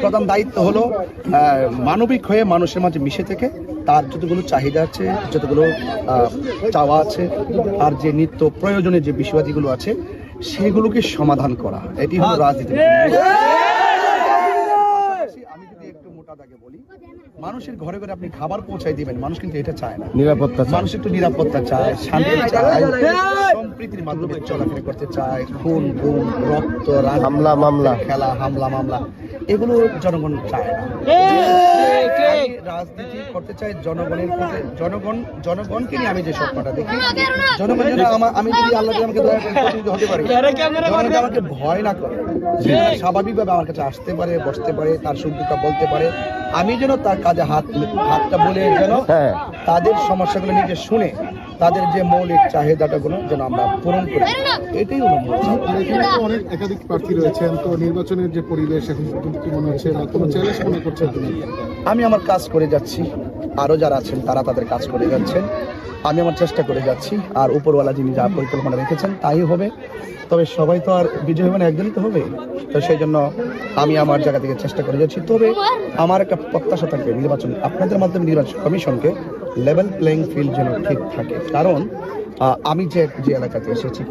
প্রধান দায়িত্ব হলো মানবিক হয়ে মানুষের মাঝে মিশে থেকে তার যতগুলো চাহিদা আছে, যতগুলো চাওয়া আছে, আর যে নিত্য প্রয়োজনীয় যে বিষয়গুলো আছে সেগুলোকে সমাধান করা। এটি হলো রাজনীতি। আমি যদি একটু মোটা দাগে বলি, মানুষের ঘরে ঘরে আপনি খাবার পৌঁছাই দিবেন, মানুষ কিন্তু এটা চায় না। নিরাপত্তা, মানুষ একটু নিরাপত্তা চায়, শান্তি চায়, সম্প্রীতির মাধ্যমে চলাফেরা করতে চায়। খুন গুম, রক্ত, হামলা মামলা, খেলা, হামলা মামলা, এগুলো জনগণ চায় না। রাজনীতি করতে চাই জনগণের কাছে। জনগণকে নিয়ে আমি যে স্বপ্নটা দেখি, জনগণ যেন আমি যদি আল্লাহ আমাকে দয়া করে প্রতিনিধি হতে পারি, জনগণ আমাকে ভয় না করে, স্বাভাবিকভাবে আমার কাছে আসতে পারে, বসতে পারে, তার সুখ দুঃখ বলতে পারে। আমি যেন তার কাজে হাতটা বলে যেন তাদের সমস্যাগুলো নিজে শুনে তাদের যে মৌলিক চাহিদাটাগুলো যেন আমরা পূরণ করি, এটাই হলো মূল। এখানে তো অনেক একাধিক প্রার্থী রয়েছেন, তো নির্বাচনের যে পরিবেশ এখন পর্যন্ত কি মনে হচ্ছে, বা কোনো চ্যালেঞ্জ মনে করছেন? আমি আমার কাজ করে যাচ্ছি, আরও যারা আছেন তারা তাদের কাজ করে যাচ্ছেন, আমি আমার চেষ্টা করে যাচ্ছি। আর উপরওয়ালা যিনি যা পরিকল্পনা রেখেছেন তাই হবে। তবে সবাই তো আর বিজয় হবে না, একদিনই তো হবে। তো সেই জন্য আমি আমার জায়গা থেকে চেষ্টা করে যাচ্ছি। তবে আমার একটা প্রত্যাশা থাকবে নির্বাচন, আপনাদের মাধ্যমে নির্বাচন কমিশনকে লেভেল প্লেইং ফিল্ড যেন ঠিক থাকে। কারণ আমি যে এলাকাতে এসেছি